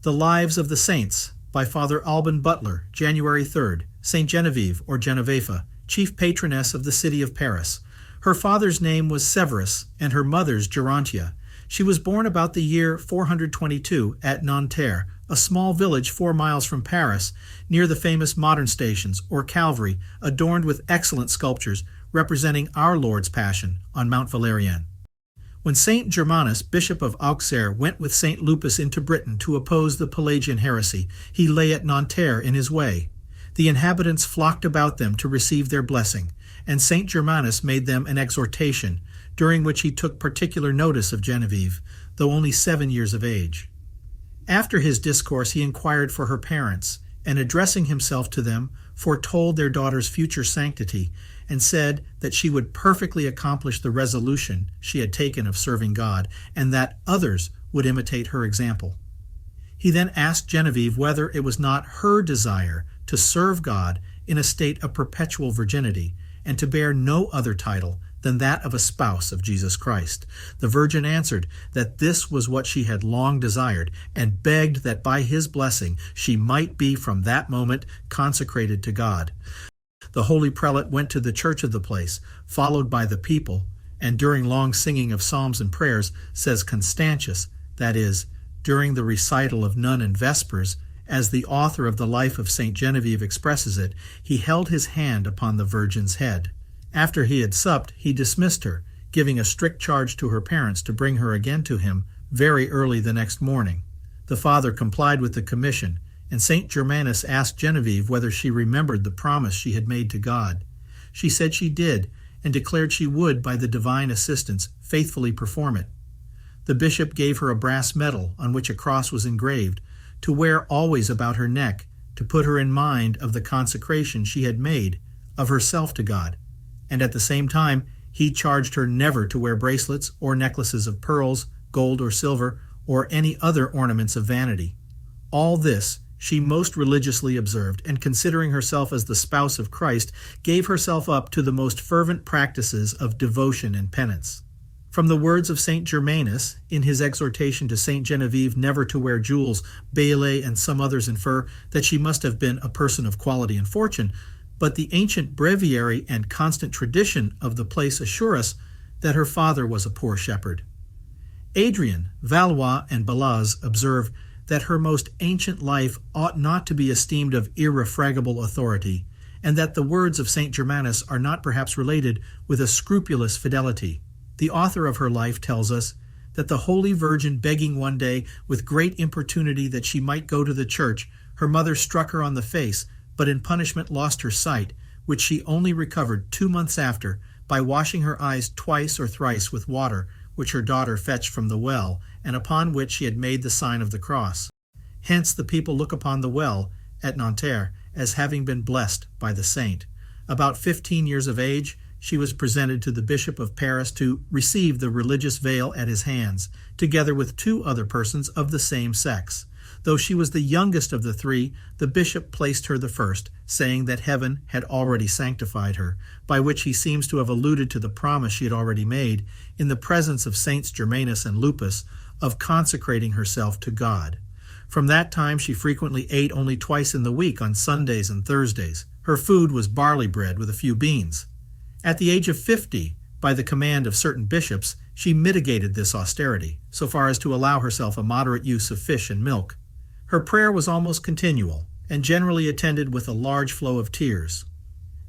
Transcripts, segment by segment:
The Lives of the Saints by Father Alban Butler, January 3rd, Saint Genevieve or Geneviève, chief patroness of the city of Paris. Her father's name was Severus and her mother's Gerontia. She was born about the year 422 at Nanterre, a small village 4 miles from Paris, near the famous modern stations, or Calvary, adorned with excellent sculptures representing our Lord's Passion on Mount Valérien. When Saint Germanus, Bishop of Auxerre, went with Saint Lupus into Britain to oppose the Pelagian heresy, he lay at Nanterre in his way. The inhabitants flocked about them to receive their blessing, and Saint Germanus made them an exhortation, during which he took particular notice of Genevieve, though only 7 years of age. After his discourse he inquired for her parents, and addressing himself to them, foretold their daughter's future sanctity, and said that she would perfectly accomplish the resolution she had taken of serving God, and that others would imitate her example. He then asked Genevieve whether it was not her desire to serve God in a state of perpetual virginity, and to bear no other title than that of a spouse of Jesus Christ. The Virgin answered that this was what she had long desired, and begged that by his blessing she might be from that moment consecrated to God. The holy prelate went to the church of the place, followed by the people, and during long singing of psalms and prayers, says Constantius, that is, during the recital of None and Vespers, as the author of the Life of Saint Genevieve expresses it, he held his hand upon the Virgin's head. After he had supped, he dismissed her, giving a strict charge to her parents to bring her again to him very early the next morning. The father complied with the commission, and Saint Germanus asked Genevieve whether she remembered the promise she had made to God. She said she did, and declared she would, by the divine assistance, faithfully perform it. The bishop gave her a brass medal on which a cross was engraved, to wear always about her neck, to put her in mind of the consecration she had made of herself to God. And at the same time, he charged her never to wear bracelets or necklaces of pearls, gold or silver, or any other ornaments of vanity. All this she most religiously observed, and considering herself as the spouse of Christ, gave herself up to the most fervent practices of devotion and penance. From the words of Saint Germanus, in his exhortation to Saint Genevieve never to wear jewels, ballet, and some others infer that she must have been a person of quality and fortune, but the ancient breviary and constant tradition of the place assure us that her father was a poor shepherd. Adrian, Valois, and Balaz observe that her most ancient life ought not to be esteemed of irrefragable authority, and that the words of Saint Germanus are not perhaps related with a scrupulous fidelity. The author of her life tells us that the Holy Virgin, begging one day with great importunity that she might go to the church, her mother struck her on the face, but in punishment lost her sight, which she only recovered 2 months after by washing her eyes twice or thrice with water, which her daughter fetched from the well, and upon which she had made the sign of the cross. Hence the people look upon the well at Nanterre as having been blessed by the saint. About 15 years of age, she was presented to the Bishop of Paris to receive the religious veil at his hands, together with 2 other persons of the same sex. Though she was the youngest of the 3, the bishop placed her the first, saying that heaven had already sanctified her, by which he seems to have alluded to the promise she had already made, in the presence of Saints Germanus and Lupus, of consecrating herself to God. From that time she frequently ate only twice in the week on Sundays and Thursdays. Her food was barley bread with a few beans. At the age of 50, by the command of certain bishops, she mitigated this austerity, so far as to allow herself a moderate use of fish and milk. Her prayer was almost continual, and generally attended with a large flow of tears.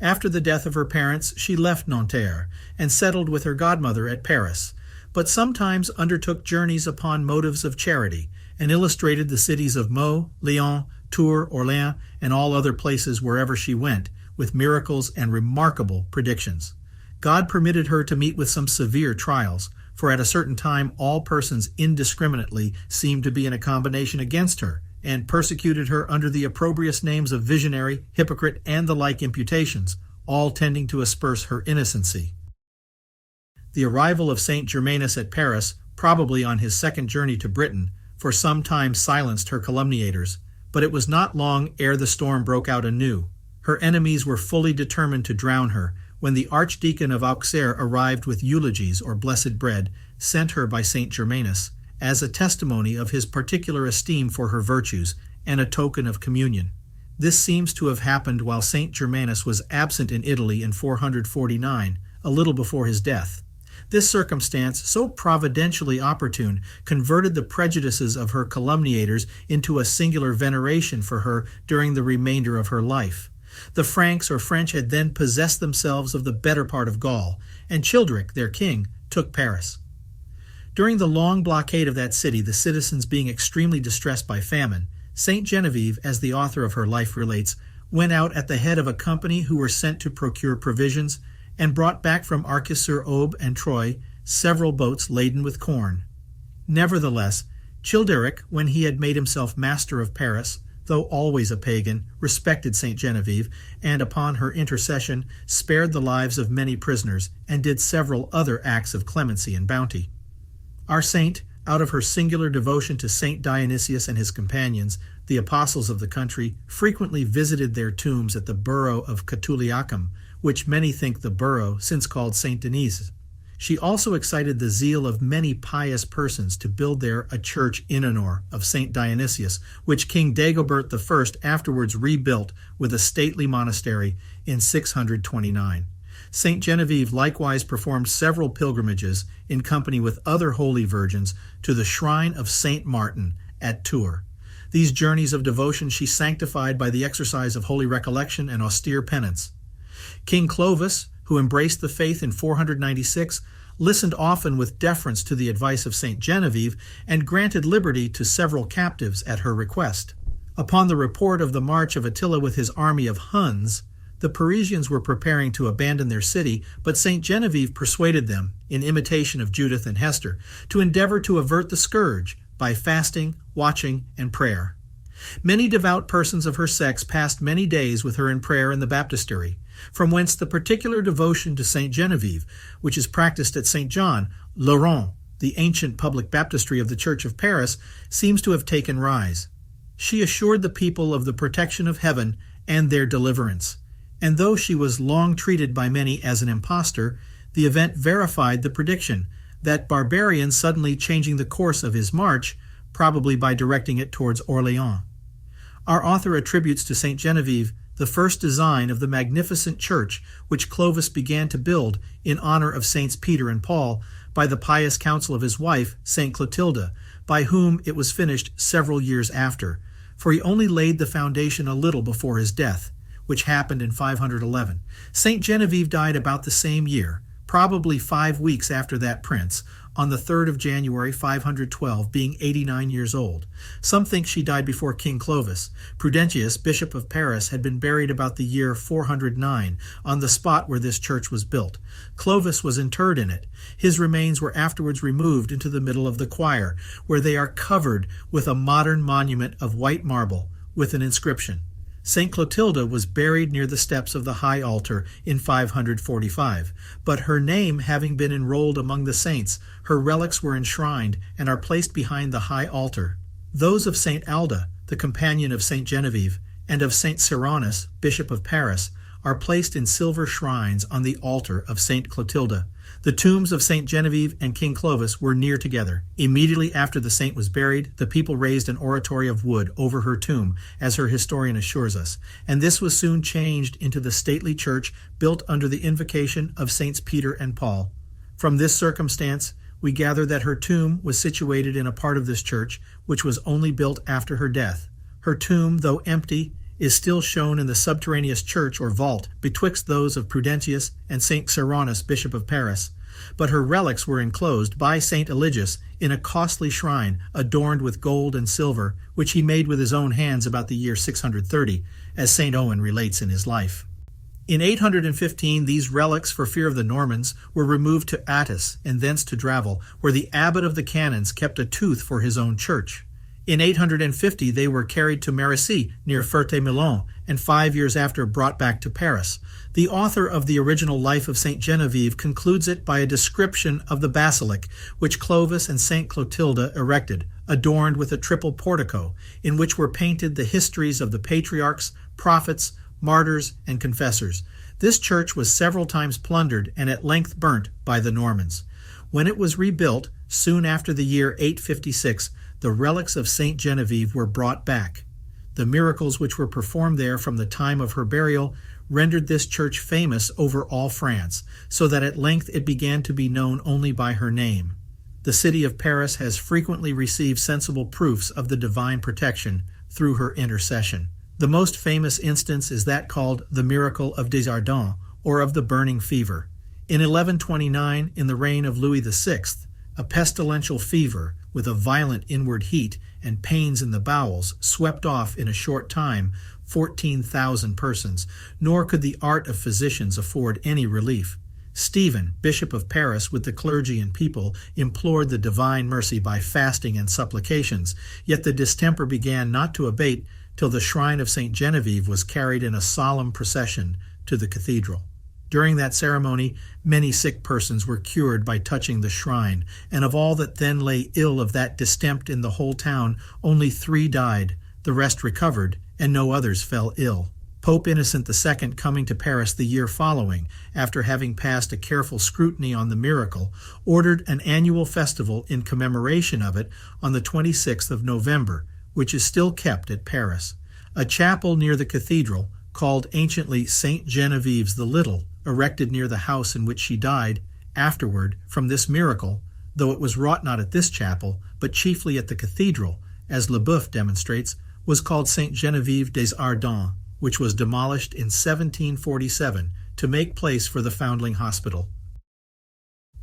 After the death of her parents, she left Nanterre, and settled with her godmother at Paris, but sometimes undertook journeys upon motives of charity, and illustrated the cities of Meaux, Lyon, Tours, Orléans, and all other places wherever she went, with miracles and remarkable predictions. God permitted her to meet with some severe trials, for at a certain time all persons indiscriminately seemed to be in a combination against her, and persecuted her under the opprobrious names of visionary, hypocrite, and the like imputations, all tending to asperse her innocency. The arrival of Saint Germanus at Paris, probably on his second journey to Britain, for some time silenced her calumniators, but it was not long ere the storm broke out anew. Her enemies were fully determined to drown her, when the Archdeacon of Auxerre arrived with eulogies or blessed bread, sent her by Saint Germanus, as a testimony of his particular esteem for her virtues and a token of communion. This seems to have happened while Saint Germanus was absent in Italy in 449, a little before his death. This circumstance, so providentially opportune, converted the prejudices of her calumniators into a singular veneration for her during the remainder of her life. The Franks or French had then possessed themselves of the better part of Gaul, and Childeric, their king, took Paris. During the long blockade of that city, the citizens being extremely distressed by famine, Saint Genevieve, as the author of her life relates, went out at the head of a company who were sent to procure provisions, and brought back from Arcis-sur-Aube and Troyes several boats laden with corn. Nevertheless, Childeric, when he had made himself master of Paris, though always a pagan, respected Saint Genevieve, and upon her intercession spared the lives of many prisoners, and did several other acts of clemency and bounty. Our saint, out of her singular devotion to Saint Dionysius and his companions, the apostles of the country, frequently visited their tombs at the borough of Catuliacum, which many think the borough since called Saint Denis. She also excited the zeal of many pious persons to build there a church in honor of Saint Dionysius, which King Dagobert I afterwards rebuilt with a stately monastery in 629. Saint Genevieve likewise performed several pilgrimages in company with other holy virgins to the shrine of Saint Martin at Tours. These journeys of devotion she sanctified by the exercise of holy recollection and austere penance. King Clovis, who embraced the faith in 496, listened often with deference to the advice of Saint Genevieve and granted liberty to several captives at her request. Upon the report of the march of Attila with his army of Huns, the Parisians were preparing to abandon their city, but Saint Genevieve persuaded them, in imitation of Judith and Hester, to endeavor to avert the scourge by fasting, watching, and prayer. Many devout persons of her sex passed many days with her in prayer in the baptistery, from whence the particular devotion to Saint Genevieve, which is practiced at Saint John, Laurent, the ancient public baptistry of the Church of Paris, seems to have taken rise. She assured the people of the protection of heaven and their deliverance, and though she was long treated by many as an impostor, the event verified the prediction, that barbarian suddenly changing the course of his march, probably by directing it towards Orleans. Our author attributes to Saint Genevieve the first design of the magnificent church which Clovis began to build in honor of Saints Peter and Paul by the pious counsel of his wife, Saint Clotilda, by whom it was finished several years after, for he only laid the foundation a little before his death, which happened in 511. Saint Genevieve died about the same year, probably 5 weeks after that prince, on the 3rd of January 512, being 89 years old. Some think she died before King Clovis. Prudentius, Bishop of Paris, had been buried about the year 409, on the spot where this church was built. Clovis was interred in it. His remains were afterwards removed into the middle of the choir, where they are covered with a modern monument of white marble, with an inscription. St. Clotilda was buried near the steps of the high altar in 545, but her name having been enrolled among the saints, her relics were enshrined and are placed behind the high altar. Those of St. Alda, the companion of St. Genevieve, and of St. Cyrannus, Bishop of Paris, are placed in silver shrines on the altar of St. Clotilda. The tombs of St. Genevieve and King Clovis were near together. Immediately after the saint was buried, the people raised an oratory of wood over her tomb, as her historian assures us, and this was soon changed into the stately church built under the invocation of Saints Peter and Paul. From this circumstance, we gather that her tomb was situated in a part of this church which was only built after her death. Her tomb, though empty, is still shown in the subterraneous church or vault betwixt those of Prudentius and St. Cyrannus, Bishop of Paris, but her relics were enclosed by St. Eligius in a costly shrine adorned with gold and silver, which he made with his own hands about the year 630, as St. Owen relates in his life. In 815, these relics, for fear of the Normans, were removed to Attis and thence to Dravel, where the abbot of the canons kept a tooth for his own church. In 850, they were carried to Mérici, near Ferte-Milon, and 5 years after brought back to Paris. The author of the original Life of St. Genevieve concludes it by a description of the basilic, which Clovis and St. Clotilda erected, adorned with a triple portico, in which were painted the histories of the patriarchs, prophets, martyrs, and confessors. This church was several times plundered and at length burnt by the Normans. When it was rebuilt, Soon after the year 856, the relics of Saint Genevieve were brought back. The miracles which were performed there from the time of her burial rendered this church famous over all France, so that at length it began to be known only by her name. The city of Paris has frequently received sensible proofs of the divine protection through her intercession. The most famous instance is that called the miracle of des Ardents, or of the burning fever. In 1129, in the reign of Louis VI, a pestilential fever, with a violent inward heat and pains in the bowels, swept off in a short time 14,000 persons, nor could the art of physicians afford any relief. Stephen, Bishop of Paris, with the clergy and people, implored the divine mercy by fasting and supplications, yet the distemper began not to abate till the shrine of St. Genevieve was carried in a solemn procession to the cathedral. During that ceremony, many sick persons were cured by touching the shrine, and of all that then lay ill of that distemper in the whole town, only 3 died, the rest recovered, and no others fell ill. Pope Innocent II, coming to Paris the year following, after having passed a careful scrutiny on the miracle, ordered an annual festival in commemoration of it on the 26th of November, which is still kept at Paris. A chapel near the cathedral, called anciently St. Genevieve's the Little, erected near the house in which she died, afterward, from this miracle, though it was wrought not at this chapel, but chiefly at the cathedral, as Leboeuf demonstrates, was called St. Geneviève des Ardents, which was demolished in 1747 to make place for the Foundling Hospital.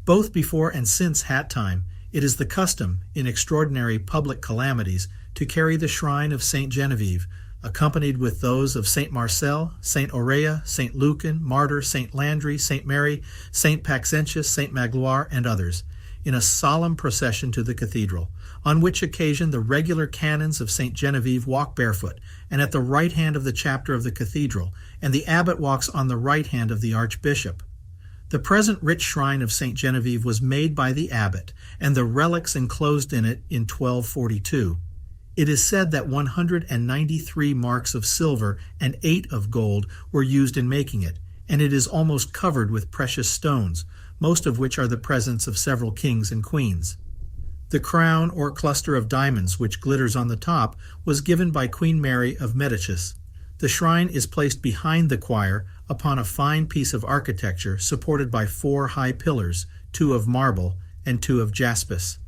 Both before and since hat time, it is the custom, in extraordinary public calamities, to carry the shrine of St. Genevieve, accompanied with those of St. Marcel, St. Aurea, St. Lucan, Martyr, St. Landry, St. Mary, St. Paxentius, St. Magloire, and others, in a solemn procession to the cathedral, on which occasion the regular canons of St. Genevieve walk barefoot, and at the right hand of the chapter of the cathedral, and the abbot walks on the right hand of the archbishop. The present rich shrine of St. Genevieve was made by the abbot, and the relics enclosed in it in 1242. It is said that 193 marks of silver and 8 of gold were used in making it, and it is almost covered with precious stones, most of which are the presents of several kings and queens. The crown or cluster of diamonds which glitters on the top was given by Queen Mary of Medicis. The shrine is placed behind the choir upon a fine piece of architecture supported by 4 high pillars, 2 of marble and 2 of jaspis.